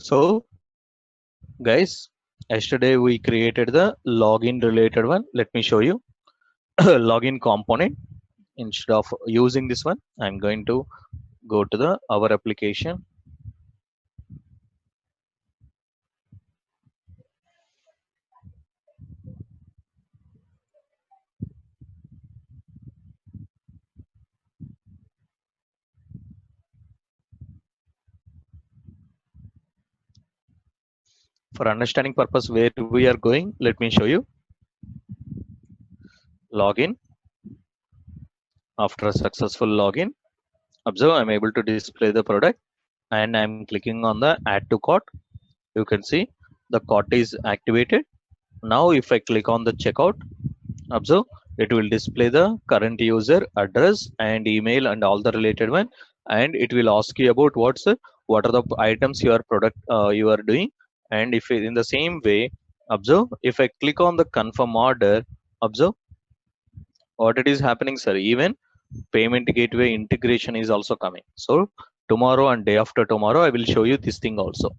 So guys, yesterday we created the login related one. Let me show you login component. Instead of using this one, I'm going to go to the our application. For understanding purpose where we are going, let me show you login. After a successful login, observe I'm able to display the product and I'm clicking on the add to cart. You can see the cart is activated. Now if I click on the checkout, observe it will display the current user address and email and all the related one, and it will ask you about what are the items your product you are doing. And if in the same way, observe if I click on the confirm order, observe what it is happening, sir. Even payment gateway integration is also coming. So tomorrow and day after tomorrow I will show you this thing also.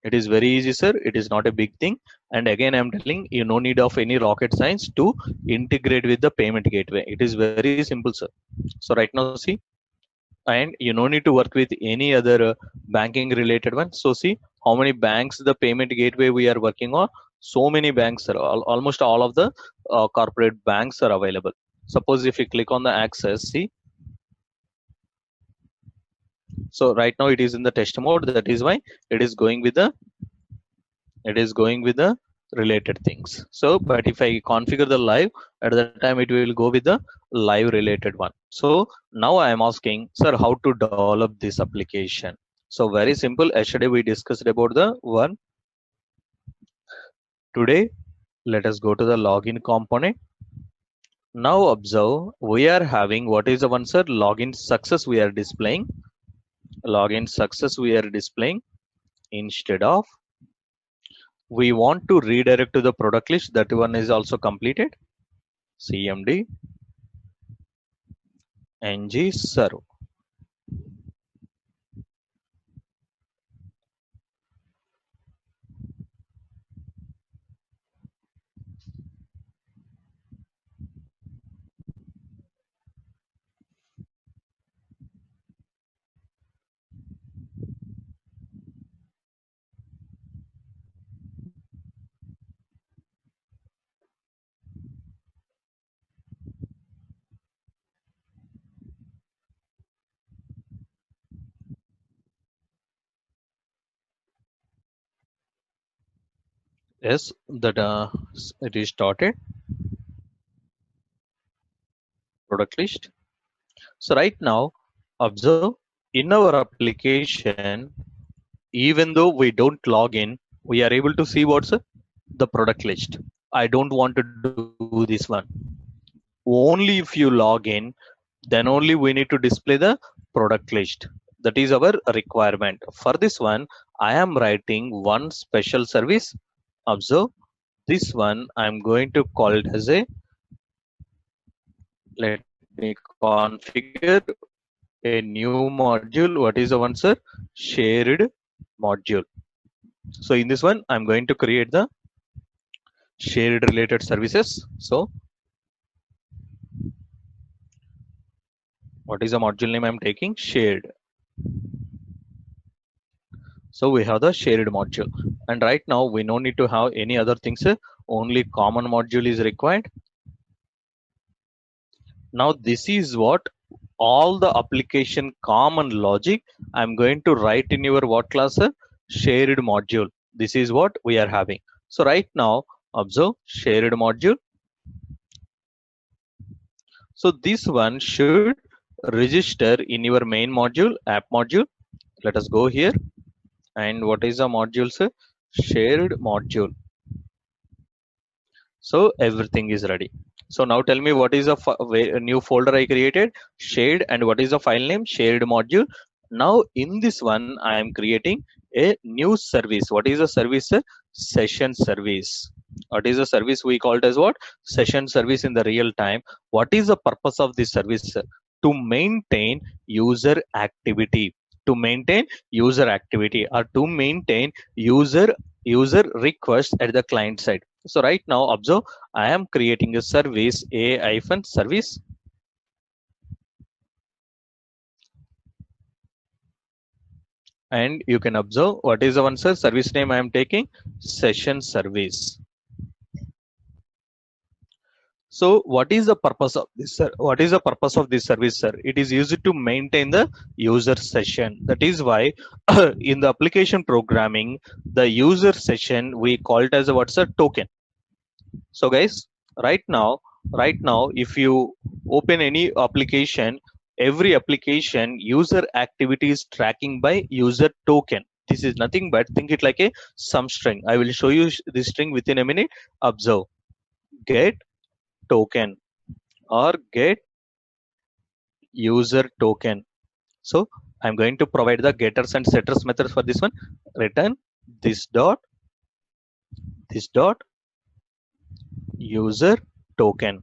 It is very easy, sir. It is not a big thing. And again I'm telling you, no need of any rocket science to integrate with the payment gateway. It is very simple, sir. So right now see, and you no need to work with any other banking related one. So see how many banks the payment gateway we are working on. So many banks are almost all of the corporate banks are available. Suppose if you click on the access, see, so right now it is in the test mode. That is why it is going with the related things. So but if I configure the live, at that time it will go with the live related one. So now I am asking, sir, how to develop this application? So very simple. Yesterday we discussed about the one. Today let us go to the login component. Now observe we are having what is the one, sir? Login success we are displaying. Login success we are displaying. Instead of, we want to redirect to the product list. That one is also completed. CMD ng serve. Yes, that it is started product list. So right now observe in our application, even though we don't log in, we are able to see what's the product list. I don't want to do this one. Only if you log in, then only we need to display the product list. That is our requirement. For this one, I am writing one special service. Observe this one. I'm going to call it as a, let me configure a new module. What is the one, sir? Shared module. So in this one, I'm going to create the shared related services. So what is the module name I'm taking? Shared. So we have the shared module, and right now we no need to have any other things. Only common module is required. Now this is what all the application common logic I'm going to write in your what class? Shared module. This is what we are having. So right now observe shared module. So this one should register in your main module, app module. Let us go here. And what is the module, sir? Shared module. So everything is ready. So now tell me, what is a new folder I created? Shared. And what is the file name? Shared module. Now in this one I am creating a new service. What is the service, sir? Session service. What is the service we called as what? Session service in the real time. What is the purpose of this service, sir? To maintain user activity. to maintain user activity or to maintain user request at the client side. So right now observe, I am creating a service, a-service, and you can observe what is the one, sir, service name I am taking, session service. So what is the purpose of this, sir? What is the purpose of this service, sir? It is used to maintain the user session. That is why in the application programming, the user session we call it as a what's a token. So guys, right now, if you open any application, every application user activity is tracking by user token. This is nothing but think it like a some string. I will show you this string within a minute. Observe, get token or get user token. So I'm going to provide the getters and setters methods for this one. Return this dot user token.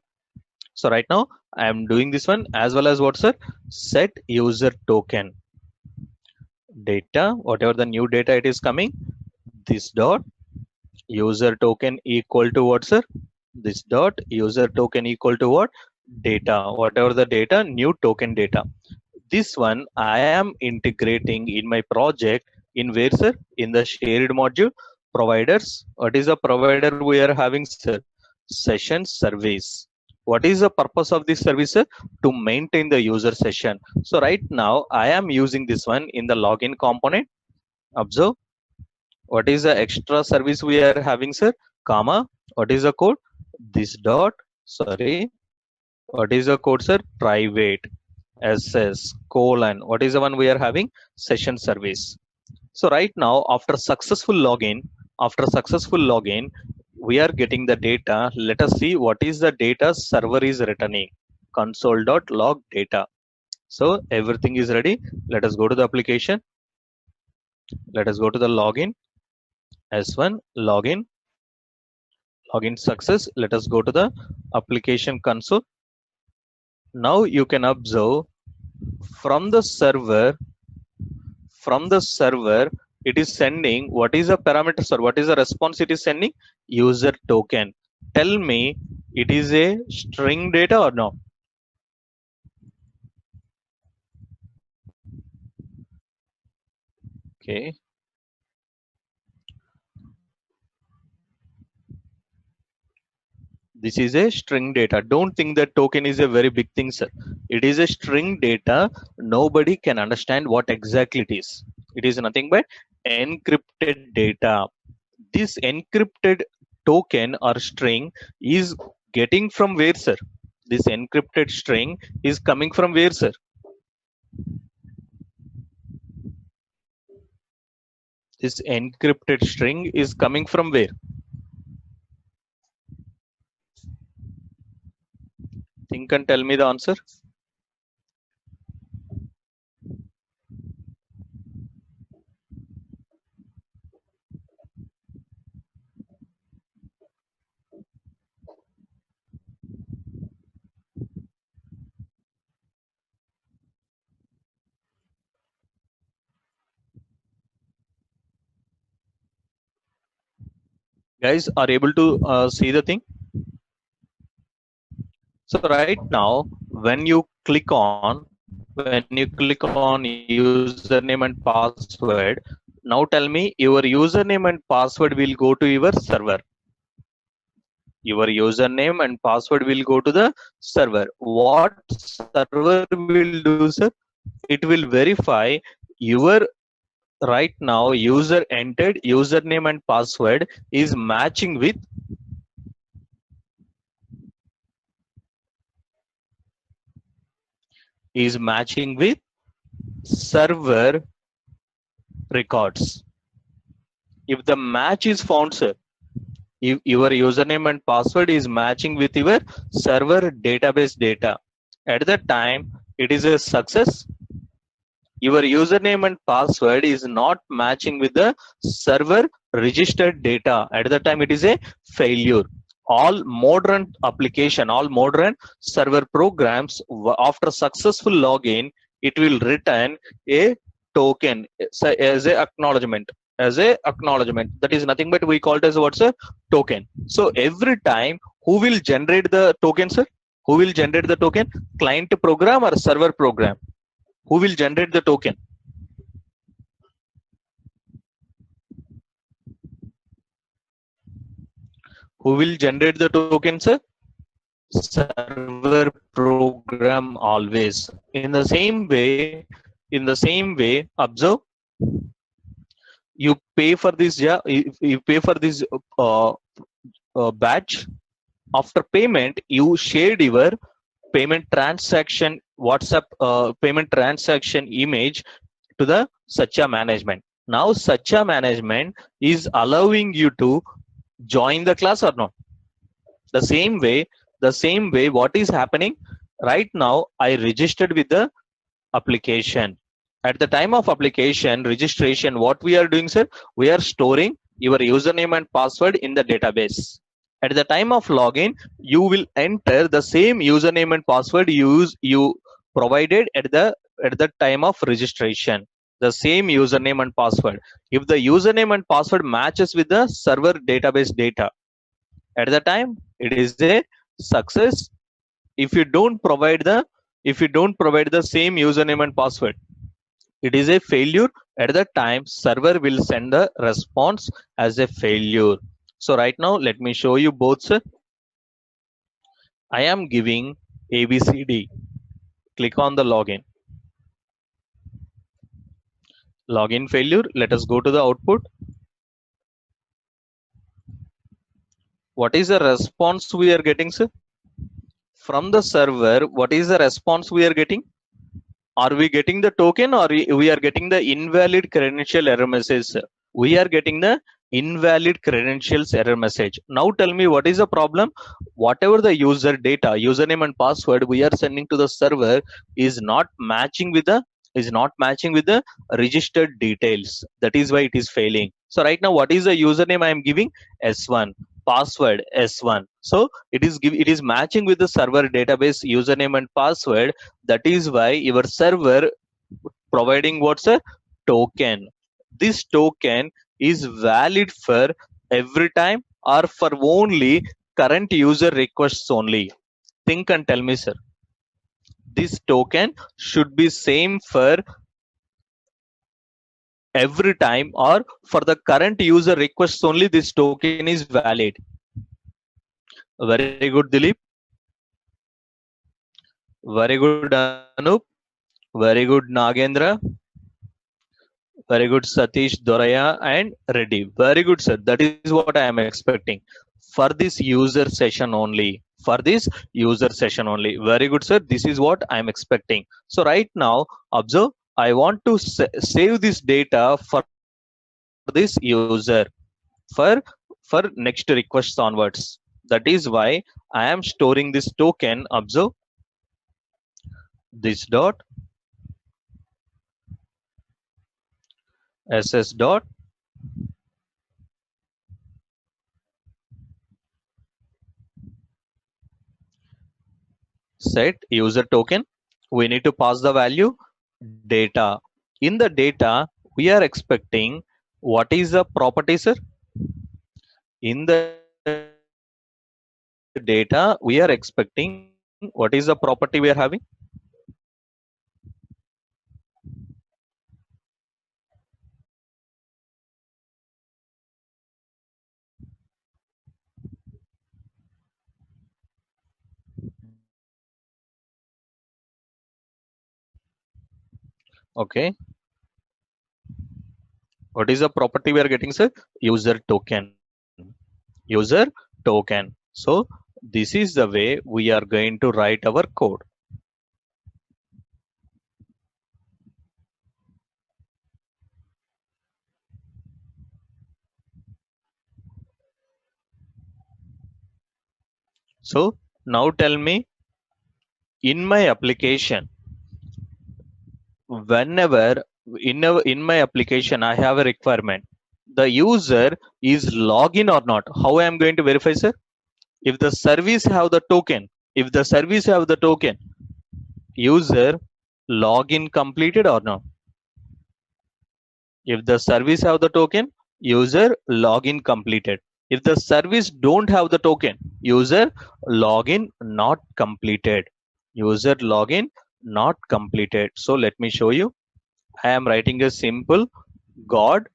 So right now I am doing this one as well as what, sir? Set user token data, whatever the new data it is coming, this dot user token equal to what, sir? This dot user token equal to what? Data, whatever the data, new token data. This one I am integrating in my project in where, sir? In the shared module providers. What is the provider we are having, sir? Session service. What is the purpose of this service, sir? To maintain the user session. So right now I am using this one in the login component. Observe, what is the extra service we are having, sir? Comma, what is the code? This dot, sorry, what is the code, sir? Private SS colon, what is the one we are having? Session service. So right now after successful login we are getting the data. Let us see what is the data server is returning. Console.log data. So everything is ready. Let us go to the application. Let us go to the login. S1 login success. Let us go to the application console. Now you can observe from the server it is sending what is the parameter, sir? What is the response it is sending? User token. Tell me, it is a string data or no? Okay, this is a string data. Don't think that token is a very big thing, sir. It is a string data. Nobody can understand what exactly it is. It is nothing but encrypted data. This encrypted token or string is getting from where, sir? This encrypted string is coming from where, sir? This encrypted string is coming from where? Think and tell me the answer. Guys are able to see the thing. So right now, when you click on username and password, now tell me your username and password will go to your server. Your username and password will go to the server. What server will do, sir? It will verify your right now user entered username and password is matching with server records. If the match is found, sir, if your username and password is matching with your server database data, at that time it is a success. Your username and password is not matching with the server registered data, at the time it is a failure. All modern server programs, after successful login, it will return a token as a acknowledgement. That is nothing but we call it as what's a token. So every time, who will generate the token, sir? Who will generate the token? Client program or server program? Who will generate the token? Who will generate the token, sir? Server program always. In the same way, observe, you pay for this, yeah, you pay for this uh, batch. After payment, you shared your payment transaction WhatsApp payment transaction image to the Satya management. Now Satya management is allowing you to join the class or not. The same way what is happening right now, I registered with the application. At the time of application registration, what we are doing, sir? We are storing your username and password in the database. At the time of login, you will enter the same username and password you provided at the time of registration. The same username and password. If the username and password matches with the server database data, at the time it is a success. If you don't provide the same username and password, it is a failure. At that time, server will send the response as a failure. So right now, let me show you both, sir. I am giving ABCD. Click on the login. Login failure. Let us go to the output. What is the response we are getting, sir? From the server, what is the response we are getting? Are we getting the token, or we are getting the invalid credential error message, sir? We are getting the invalid credentials error message. Now tell me, what is the problem? Whatever the user data, username and password we are sending to the server is not matching with the registered details. That is why it is failing. So right now, what is the username I am giving? S1. Password S1. So it is matching with the server database username and password. That is why your server providing what's a token. This token is valid for every time or for only current user requests only? Think and tell me, sir. This token should be same for every time, or for the current user requests only this token is valid? Very good, Dilip. Very good, Anup. Very good, Nagendra. Very good, Satish, Doraya, and Reddy. Very good, sir. That is what I am expecting for this user session only. For this user session only. Very good, sir. This is what I am expecting. So right now, observe. I want to save this data for this user for next requests onwards. That is why I am storing this token. Observe this dot ss dot set user token. We need to pass the value data. In the data, we are expecting what is the property, sir? In the data, we are expecting what is the property we are having? Okay. What is the property we are getting, sir? User token. User token. So this is the way we are going to write our code. So now tell me, in my application, whenever in my application I have a requirement, the user is login or not, how I am going to verify, sir? If the service have the token, user login completed or not? If the service have the token, user login completed. If the service don't have the token, user login not completed. User login not completed. So let me show you. I am writing a simple God.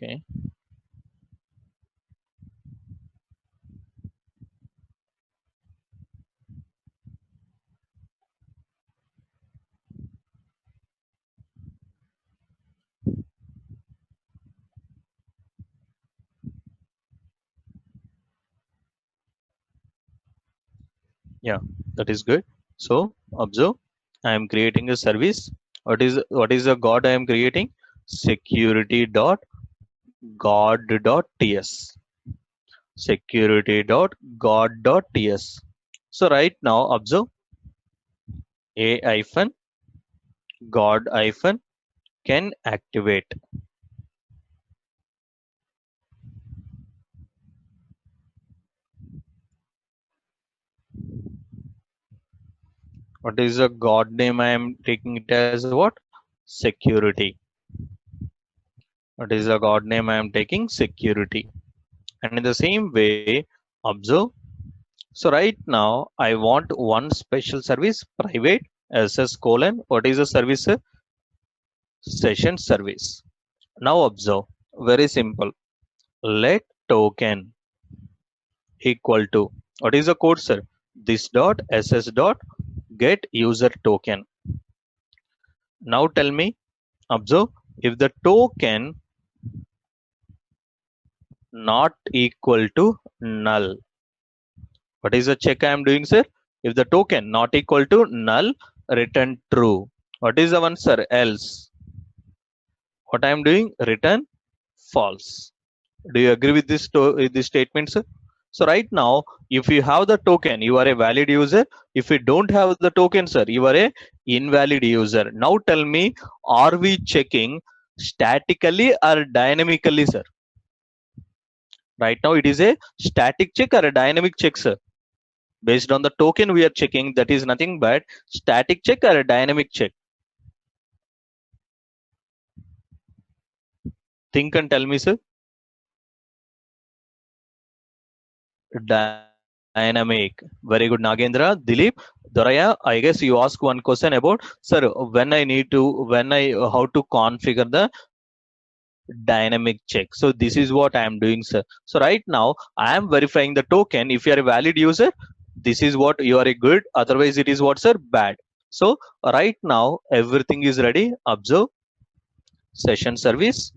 Okay. Yeah, that is good. So observe, I am creating a service. What is the God I am creating? Security dot God dot ts. Security dot God dot ts. So right now observe a hyphen God hyphen can activate. What is the God name? I am taking it as what? Security. What is the God name? I am taking security. And in the same way, observe. So right now, I want one special service, private SS colon. What is the service? Session service. Now observe. Very simple. Let token equal to, what is the code, sir? This dot SS dot get user token. Now tell me, observe, if the token not equal to null. What is the check I am doing, sir? If the token not equal to null, return true. What is the one, sir? Else. What I am doing? Return false. Do you agree with with this statement, sir? So right now, if you have the token, you are a valid user. If you don't have the token, sir, you are a invalid user. Now tell me, are we checking statically or dynamically, sir? Right now, it is a static check or a dynamic check, sir. Based on the token we are checking, that is nothing but static check or a dynamic check. Think and tell me, sir. Dynamic. Very good, Nagendra. Dilip, Doraya, I guess you ask one question about, sir, when I need to, when I, how to configure the dynamic check. So this is what I am doing, sir. So right now I am verifying the token. If you are a valid user, this is what you are a good, otherwise it is what, sir? Bad. So right now everything is ready. Observe session service,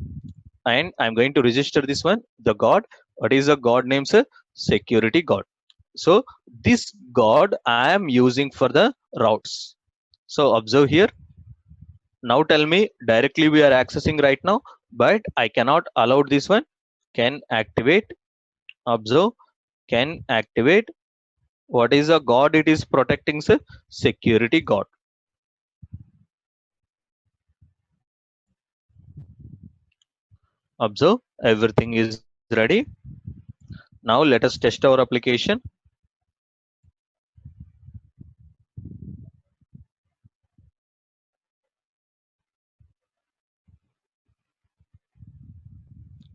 and I'm going to register this one, the God. What is the God name, sir? Security God. So this God I am using for the routes. So observe here. Now tell me, directly we are accessing right now, but I cannot allow this one. Can activate. Observe, can activate. What is the God it is protecting, sir? Security God. Observe, everything is ready. Now let us test our application.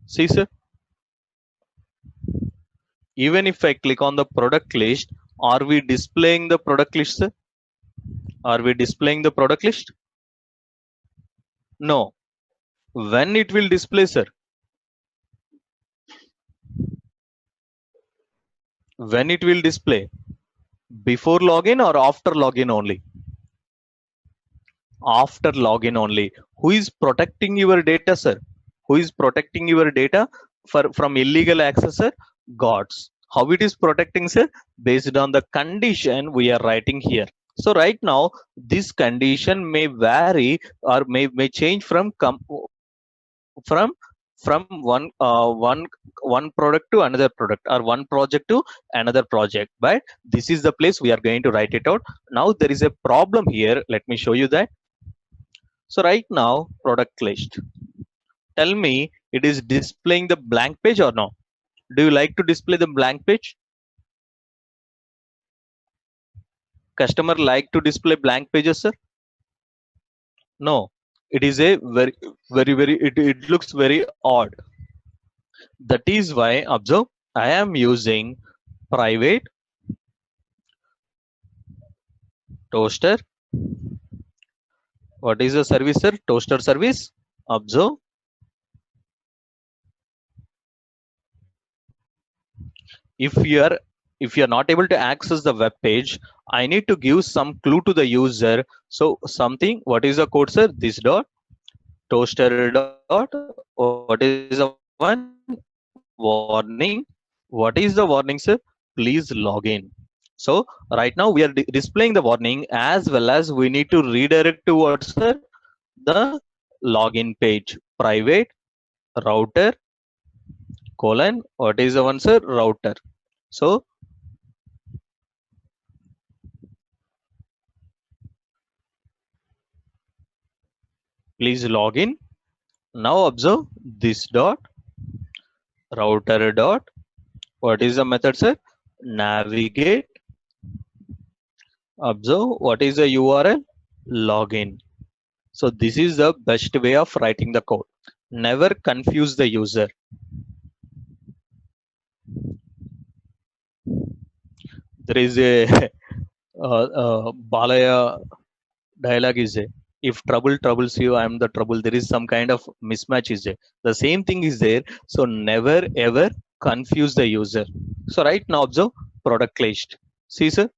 See, sir, even if I click on the product list, are we displaying the product list, sir? Are we displaying the product list? No. When it will display, sir? When it will display? Before login or after login only? after login only. Who is protecting your data, sir? Who is protecting your data from illegal access, sir? Gods. How it is protecting, sir? Based on the condition we are writing here. So right now this condition may vary or may change from from one product to another product, or one project to another project, but this is the place we are going to write it out. Now there is a problem here, let me show you that. So right now, product list. Tell me, it is displaying the blank page or no? Do you like to display the blank page? Customer like to display blank pages, sir? No. It is a it looks very odd. That is why, observe, I am using private toaster. What is the service, sir? Toaster service. Observe, if you are not able to access the web page, I need to give some clue to the user. So something, what is the code, sir? This dot toaster dot, what is the one? Warning. What is the warning, sir? Please log in. So right now we are displaying the warning, as well as we need to redirect towards, sir, the login page. Private router colon, what is the one, sir? Router. So please log in. Now observe this dot router dot, what is the method, sir? Navigate. Observe, what is the URL? Login. So this is the best way of writing the code. Never confuse the user. There is a Balaya dialogue is there. If trouble troubles you, I am the trouble. There is some kind of mismatch is there. The same thing is there. So never ever confuse the user. So right now observe product list. See, sir,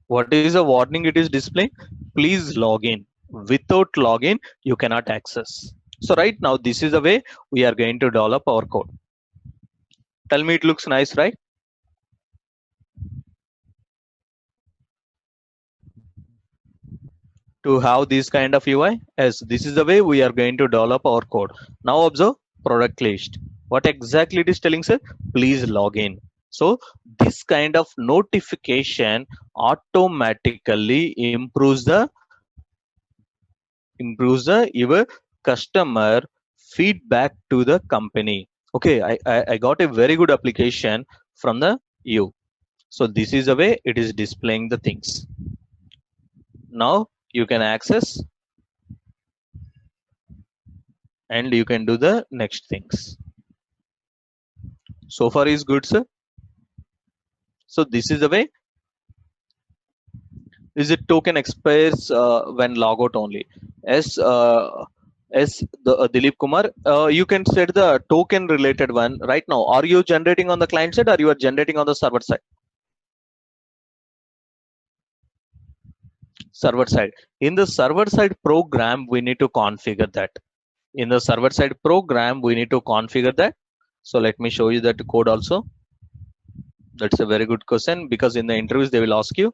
what is the warning it is displaying? Please log in. Without login, you cannot access. So right now, this is the way we are going to develop our code. Tell me, it looks nice, right? To have this kind of UI, yes, this is the way we are going to develop our code. Now observe product list. What exactly it is telling, sir? Please log in. So this kind of notification automatically improves the your customer feedback to the company. Okay, I got a very good application from the you. So this is the way it is displaying the things. Now you can access and you can do the next things. So far is good, sir. So this is the way. Is it token expires when logout only? As the Dilip Kumar, you can set the token related one right now. Are you generating on the client side or you are generating on the server side? Server side. In the server side program, we need to configure that. In the server side program, we need to configure that. So let me show you that code also. That's a very good question, because in the interviews they will ask you.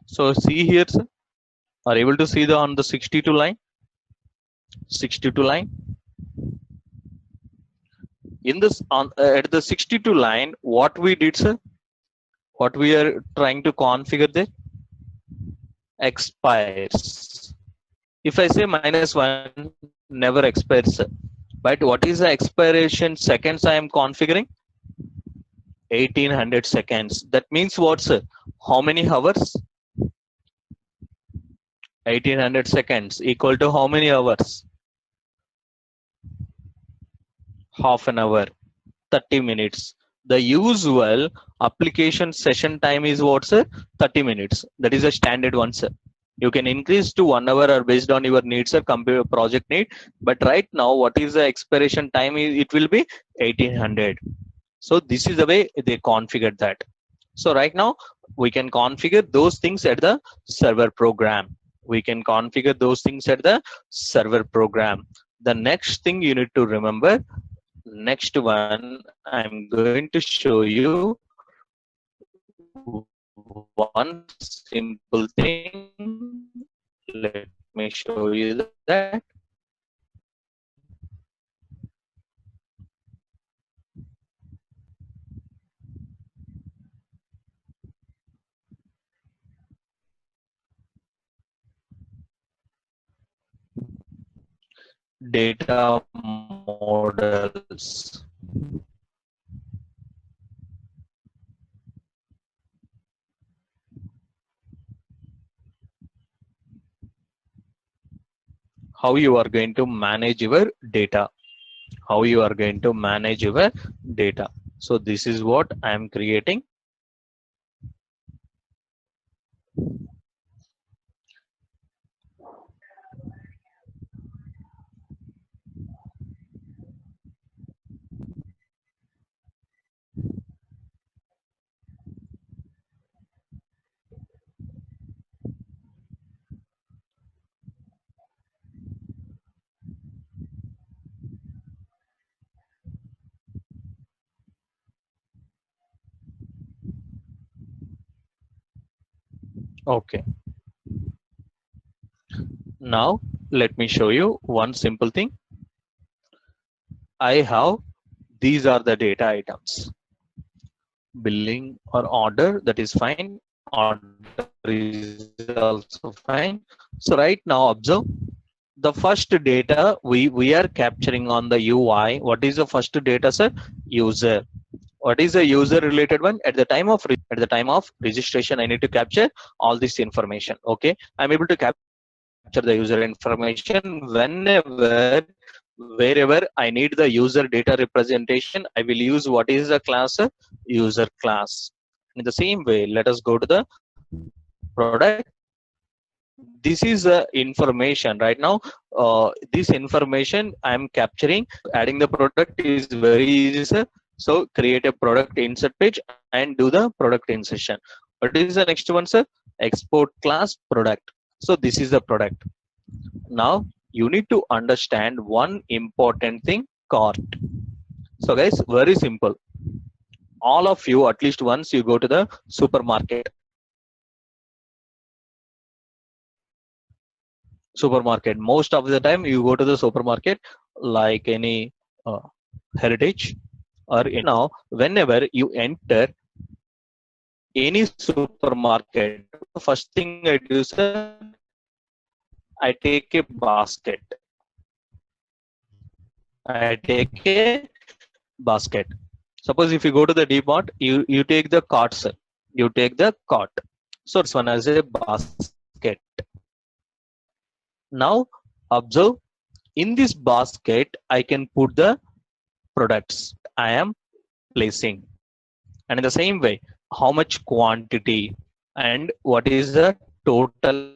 So see here, sir, are able to see the on the 62 line? 62 line. In this on at the 62 line, what we did, sir? What we are trying to configure there? Expires. If I say -1, never expires, sir. But what is the expiration seconds I am configuring? 1800 seconds. That means what, sir? How many hours? 1800 seconds equal to how many hours? half an hour, 30 minutes. The usual application session time is what, sir? 30 minutes. That is a standard one, sir. You can increase to 1 hour or based on your needs or computer project need. But right now, what is the expiration time? It will be 1800. So this is the way they configured that. So right now we can configure those things at the server program. We can configure those things at the server program. The next thing you need to remember, next one, I'm going to show you one simple thing. Let me show you that. Data models. How you are going to manage your data. How you are going to manage your data. So this is what I am creating. Okay. Now let me show you one simple thing. I have, these are the data items. Billing or order, that is fine. Order is also fine. So right now observe the first data we are capturing on the UI. What is the first data, sir? User. What is the user related one? At the time of registration, I need to capture all this information. Okay, I'm able to capture the user information wherever I need the user data representation. I will use what is the class? User class. In the same way, let us go to the product. This is the information right now. This information I am capturing. Adding the product is very easy, sir. So create a product insert page and do the product insertion. What is the next one, sir? Export class product. So this is the product. Now you need to understand one important thing, cart. So guys, very simple. All of you, at least once you go to the supermarket, most of the time you go to the supermarket, like any heritage or any. Now whenever you enter any supermarket, what is the first thing I do, sir? I take a basket. I take a basket. Suppose if you go to the depot, you take the cart, sir. You take the cart. So this one as a basket. Now observe, in this basket I can put the products I am placing, and in the same way, how much quantity and what is the total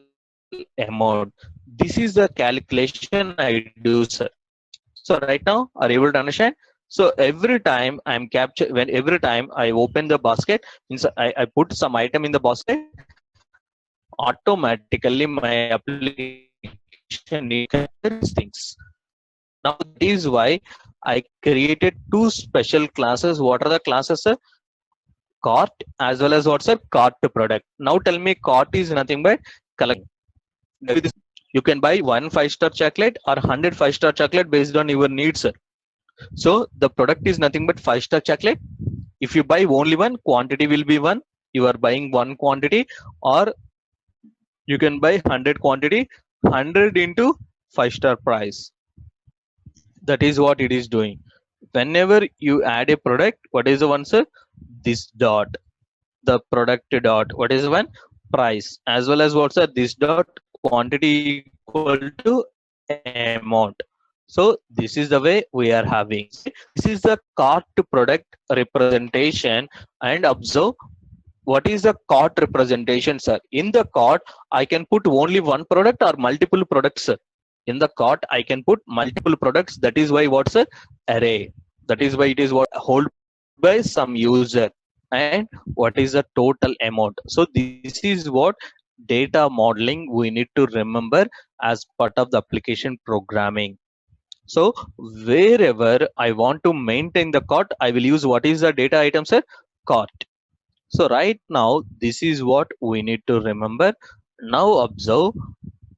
amount. This is the calculation I do, sir. So right now, are you able to understand? So every time I'm capture, when every time I open the basket, means I put some item in the basket, automatically my application needs to capture these things. Now that is why I created two special classes. What are the classes, sir? Cart as well as what, sir? Cart product. Now tell me, cart is nothing but collection. Agree with this? You can buy one 5-star chocolate or 100 5-star chocolate based on your needs, sir. So the product is nothing but 5-star chocolate. If you buy only one, quantity will be one. You are buying one quantity, or you can buy 100 quantity, 100 into 5-star price. That is what it is doing. Whenever you add a product, what is the one, sir? This dot, the product dot. What is the one? Price, as well as what's that? This dot, quantity equal to amount. So this is the way we are having. This is the cart product representation. And observe, what is the cart representation, sir? In the cart I can put only one product or multiple products, sir? In the cart I can put multiple products. That is why what's a array. That is why it is what hold by some user. And what is the total amount? So this is what data modeling we need to remember as part of the application programming. So wherever I want to maintain the cart, I will use what is the data item, sir? Cart. So right now, this is what we need to remember. Now observe,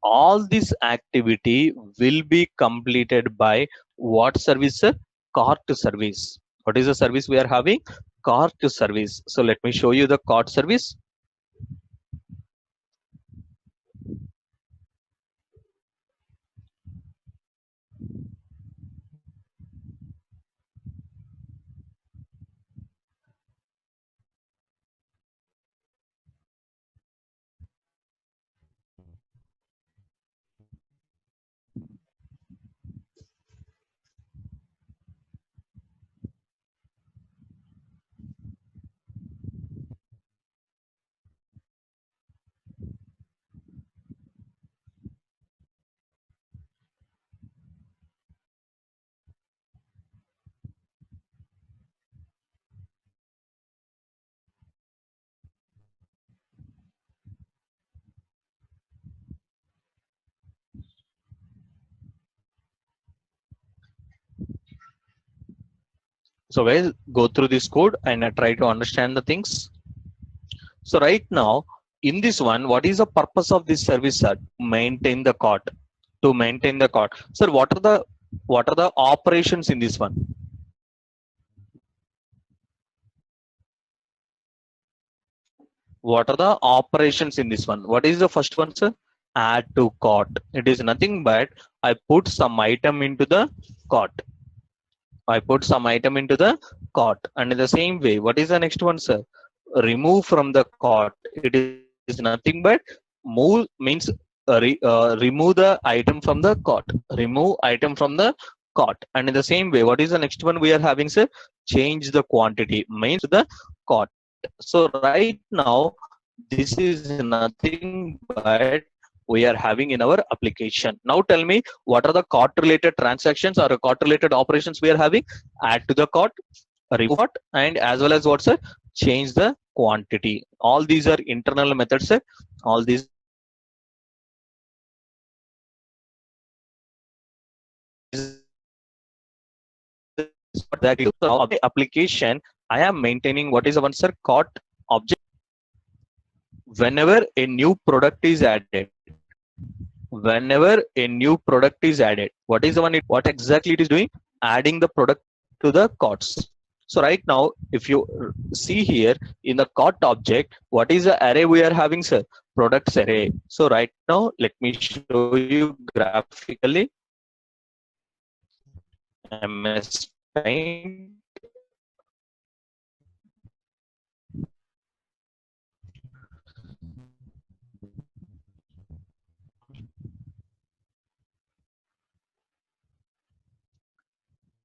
all this activity will be completed by what service, sir? Cart service. What is the service we are having? Cart service. So let me show you the cart service. So we'll go through this code and try to understand the things. So right now, in this one, what is the purpose of this service, sir? Maintain the cart. To maintain the cart. Sir, what are the operations in this one? What are the operations in this one? What is the first one, sir? Add to cart. It is nothing but I put some item into the cart. I put some item into the cart. And in the same way, what is the next one, sir? Remove from the cart. It is nothing but move means remove the item from the cart. Remove item from the cart. And in the same way, what is the next one we are having, sir? Change the quantity means the cart. So right now, this is nothing but we are having in our application. Now tell me, what are the cart related transactions or cart related operations we are having? Add to the cart, remove the cart, and as well as what, sir? Change the quantity. All these are internal methods, sir. All these are internal methods. So right now, this is what the application I am maintaining. What is the one, sir? Cart object. Whenever a new product is added, whenever a new product is added, whenever a new product is added, what is the one it is doing? What exactly it is doing? Adding the product to the carts. So right now, if you see here in the cart object, what is the array we are having, sir? Products array. So right now, let me show you graphically. MS Paint.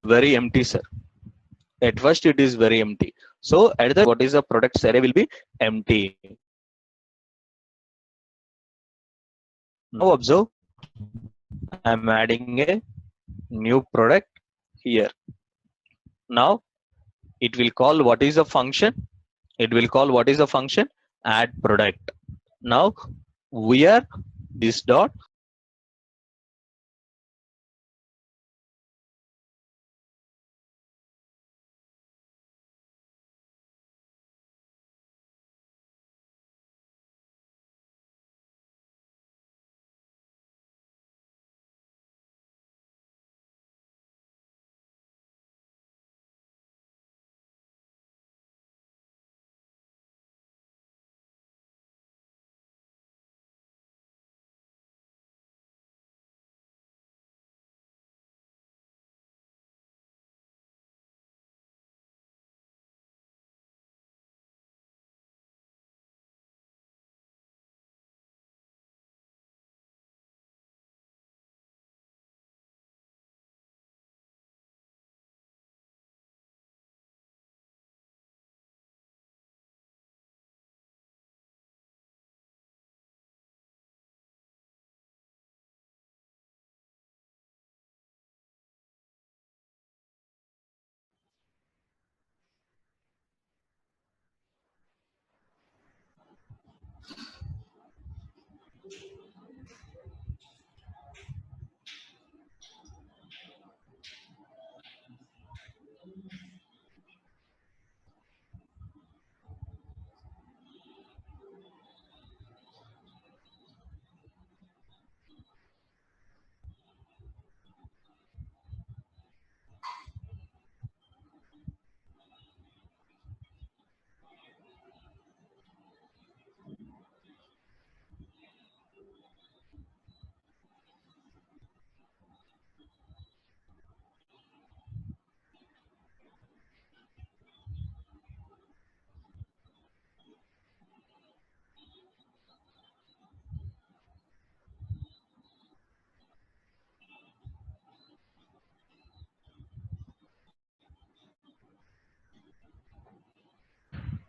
Very empty, sir. At first it is very empty. So at the what is the products array will be empty. Now observe, I am adding a new product here. Now it will call what is the function? It will call what is the function? Add product. Now we are this dot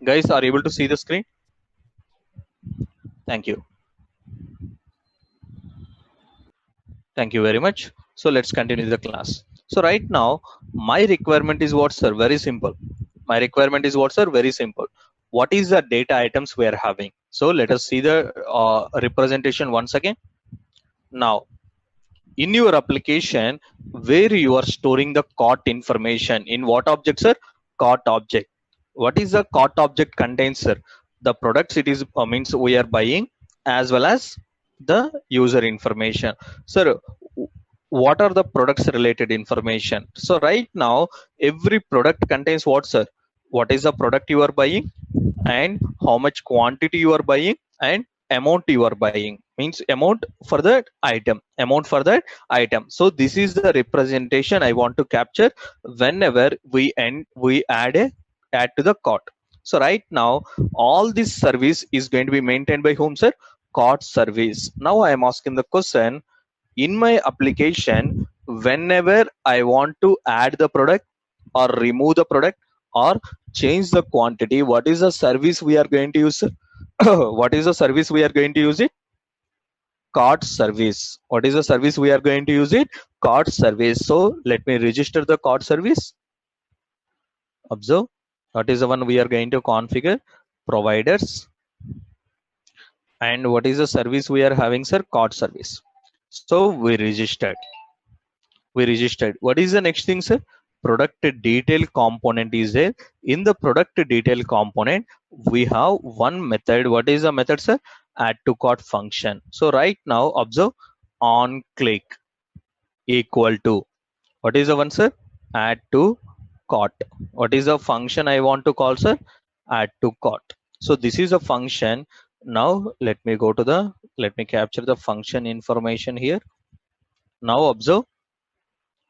Guys, are you able to see the screen? Thank you. Thank you very much. So let's continue the class. So right now, my requirement is what, sir? Very simple. My requirement is what, sir? Very simple. What is the data items we are having? So let us see the representation once again. Now, in your application, where you are storing the cart information, in what object, sir? Cart object. What is the cart object contains, sir? The products it is means we are buying, as well as the user information. Sir, what are the products related information? So right now, every product contains what, sir? What is the product you are buying, and how much quantity you are buying, and amount you are buying, means amount for that item, amount for that item. So this is the representation I want to capture whenever we add to the cart. So right now, all this service is going to be maintained by whom, sir? Cart service. Now I am asking the question, in my application, whenever I want to add the product or remove the product or change the quantity, what is the service we are going to use? What is the service we are going to use it? Cart service. What is the service we are going to use it? Cart service. So let me register the cart service. Observe, what is the one we are going to configure? Providers. And what is the service we are having, sir? Cart service. So we registered. What is the next thing, sir? Product detail component is there. In the product detail component, we have one method. What is the method, sir? Add to cart function. So right now, observe, on click equal to, what is the one, sir? Add to cart. What is the function I want to call, sir? Add to cart. So this is a function. Now let me capture the function information here. Now observe,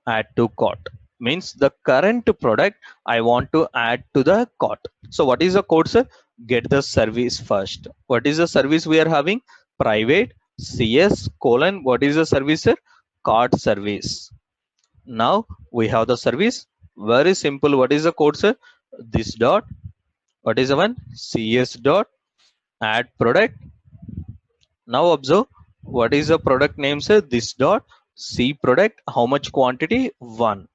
add to cart means the current product I want to add to the cart. So what is the code, sir? Get the service first. What is the service we are having? Private cs colon, what is the service, sir? Cart service. Now we have the service. Very simple. What is the code, sir? This dot, what is the one? Cs dot add product. Now observe, what is the product name, sir? This dot c product, how much quantity? 1.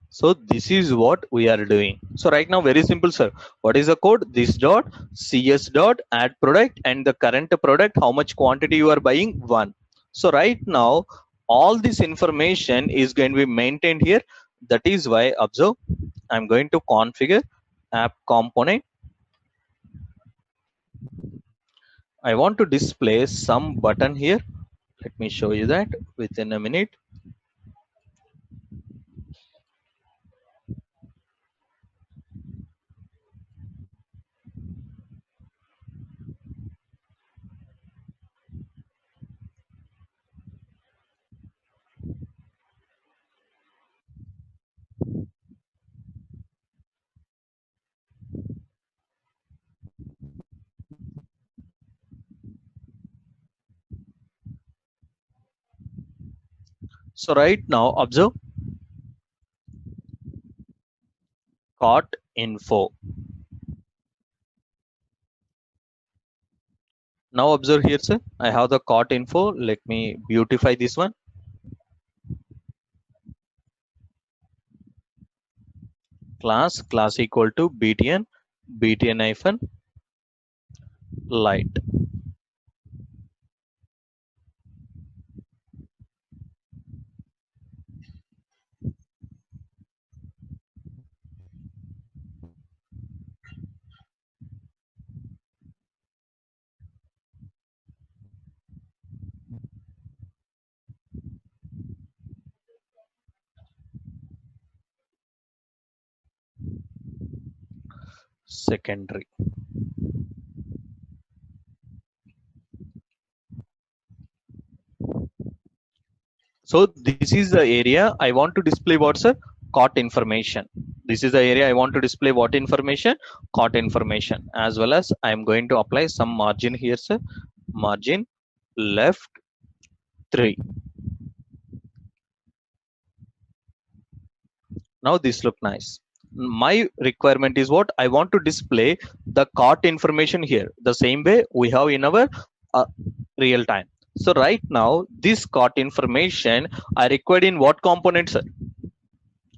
So this is what we are doing. So right now, very simple, sir. What is the code? This dot cs dot add product, and the current product, how much quantity you are buying? 1. So right now, all this information is going to be maintained here. That is why, observe, I'm going to configure app component. I want to display some button here. Let me show you that within a minute. So right now, observe, cart info. Now observe here, sir. I have the cart info. Let me beautify this one. Class equal to btn hyphen light. Secondary. So this is the area I want to display what, sir? Cart information. This is the area I want to display what information? Cart information. As well as I am going to apply some margin here, sir. Margin left 3. Now this look nice. My requirement is what I want to display the cart information here the same way we have in our uh, real time. So right now this cart information I required in what component, sir?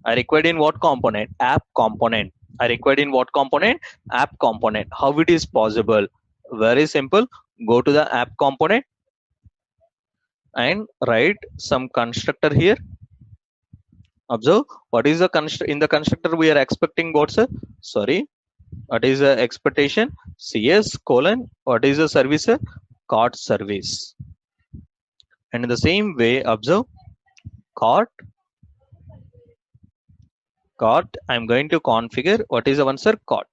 I required in what component? App component. I required in what component? App component. How it is possible? Very simple. Go to the app component and write some constructor here. Observe what is the in the constructor we are expecting what, sir? Sorry, what is the expectation? CS colon what is the service, sir? Cart service. And in the same way, observe cart cart. I'm going to configure what is the one, sir? Cart.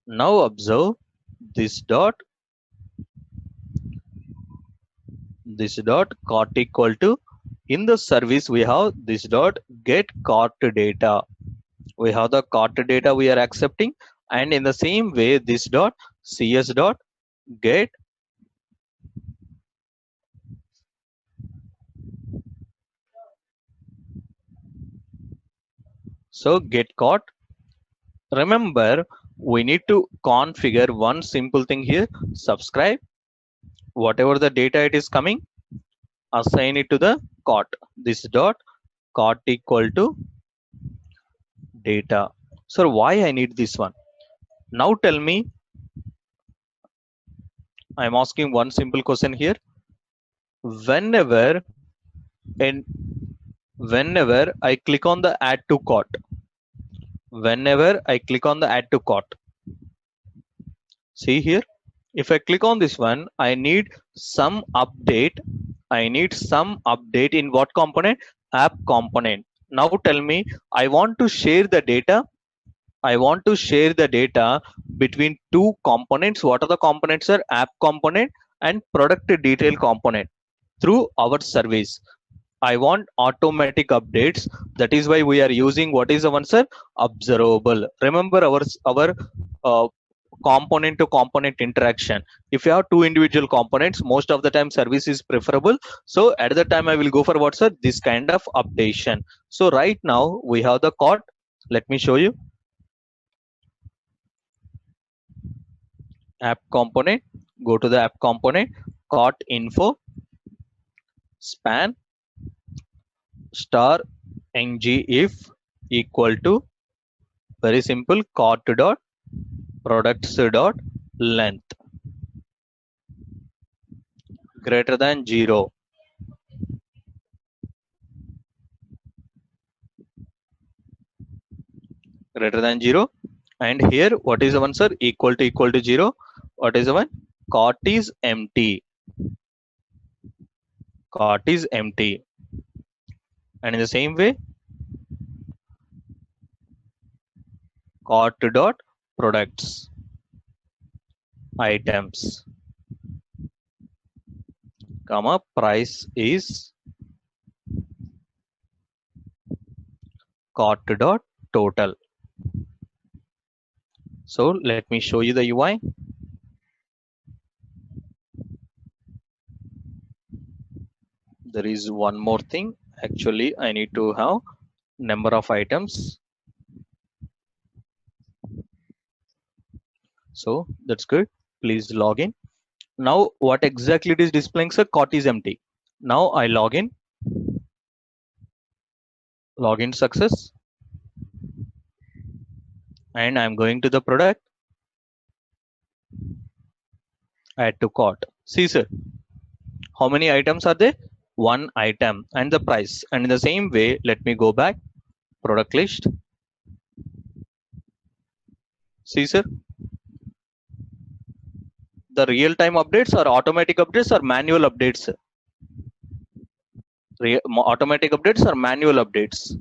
Now observe this dot cart equal to, in the service we have this dot get cart data. We have the cart data we are accepting, and in the same way this dot cs dot get so get cart. Remember we need to configure one simple thing here. Subscribe whatever the data it is coming, assign it to the cart. This dot cart equal to data. So why I need this one? Now tell me, I'm asking one simple question here. Whenever and whenever I click on the add to cart, whenever I click on the add to cart, see here, if I click on this one, I need some update. I need some update in what component? App component. Now tell me, I want to share the data. I want to share the data between two components. What are the components, sir? App component and product detail component through our service. I want automatic updates. That is why we are using what is the one, sir? Observable. Remember our uh, component to component interaction. If you have two individual components, most of the time service is preferable. So at the time I will go for what, sir? This kind of updation. So right now we have the cart. Let me show you. App component. Go to the app component. Cart info span star ng if equal to, very simple, cart dot products dot length greater than 0. Greater than 0. And here what is the one, sir? Equal to 0. What is the one? Cart is empty. Cart is empty. And in the same way, cart dot products items comma price is cart dot total. So let me show you the UI. There is one more thing. Actually, I need to have number of items. So that's good. Please log in. Now what exactly it is displaying, sir? Cart is empty. Now I log in. Login success. And I'm going to the product. Add to cart. See, sir, how many items are there? One item and the price. And in the same way, let me go back. Product list. See, sir, the real-time updates or automatic updates or manual updates? Automatic updates or manual updates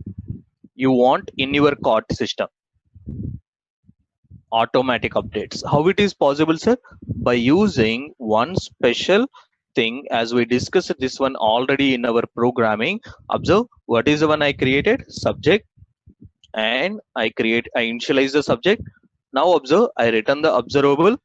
you want in your cart system? Automatic updates. How it is possible, sir? By using one special thing, as we discussed this one already in our programming. Observe what is the one I created? Subject, and I initialize the subject. Now observe, I return the observable.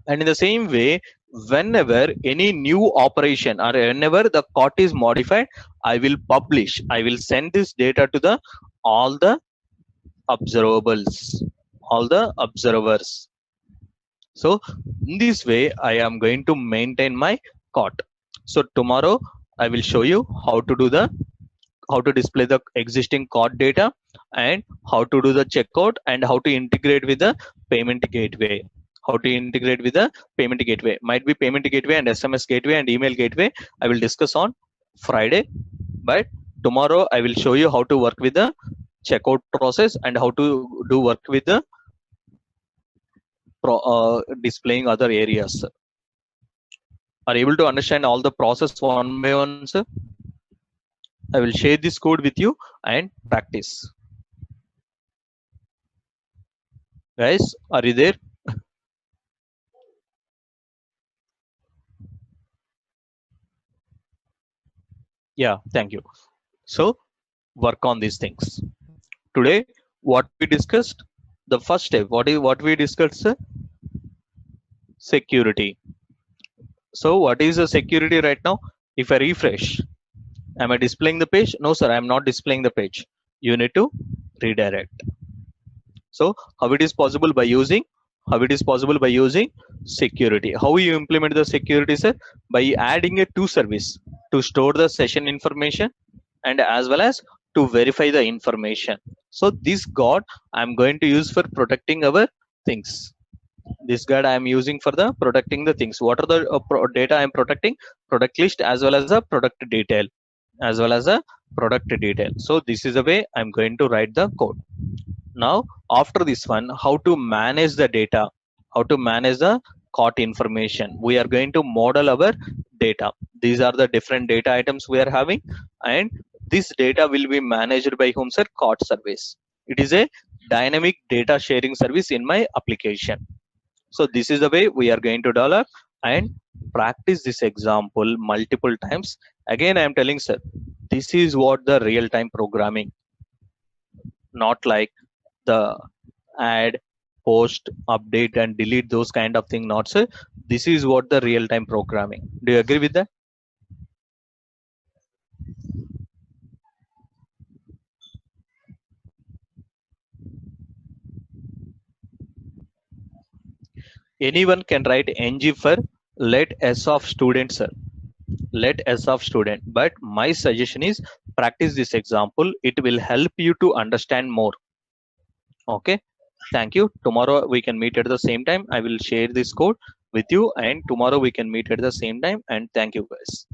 And in the same way, whenever any new operation or whenever the cart is modified, I will publish, I will send this data to the all the observables, all the observers. So in this way I am going to maintain my cart. So tomorrow I will show you how to display the existing cart data, and how to do the checkout, and how to integrate with the payment gateway. How to integrate with the payment gateway, might be payment gateway and SMS gateway and email gateway. I will discuss on Friday, but tomorrow I will show you how to work with the checkout process and how to do work with the displaying other areas. Are able to understand all the process one by one, sir? I will share this code with you and practice. Guys, are you there? Yeah, thank you. So work on these things. Today, what we discussed, the first step, what we discussed, sir? Security. So what is the security right now? If I refresh, am I displaying the page? No, sir, I am not displaying the page. You need to redirect. So how it is possible by using? How it is possible by using security? How you implement the security, sir? By adding a to service to store the session information and as well as to verify the information. So this guard I'm going to use for protecting our things. This guard I am using for the protecting the things. What are the data I am protecting? Product list as well as the product detail, as well as a product detail. So this is the way I'm going to write the code. Now after this one, how to manage the data, how to manage the cart information. We are going to model our data. These are the different data items we are having, and this data will be managed by whom, sir? Cart service. It is a dynamic data sharing service in my application. So this is the way we are going to develop and practice this example multiple times. Again, I am telling, sir, this is what the real time programming, not like the add, post, update and delete, those kind of thing, not, sir. This is what the real time programming. Do you agree with that? Anyone can write ng for let s of student, sir. Let s of student, but my suggestion is practice this example. It will help you to understand more. Okay, thank you. Tomorrow we can meet at the same time. I will share this code with you, and tomorrow we can meet at the same time. And thank you, guys.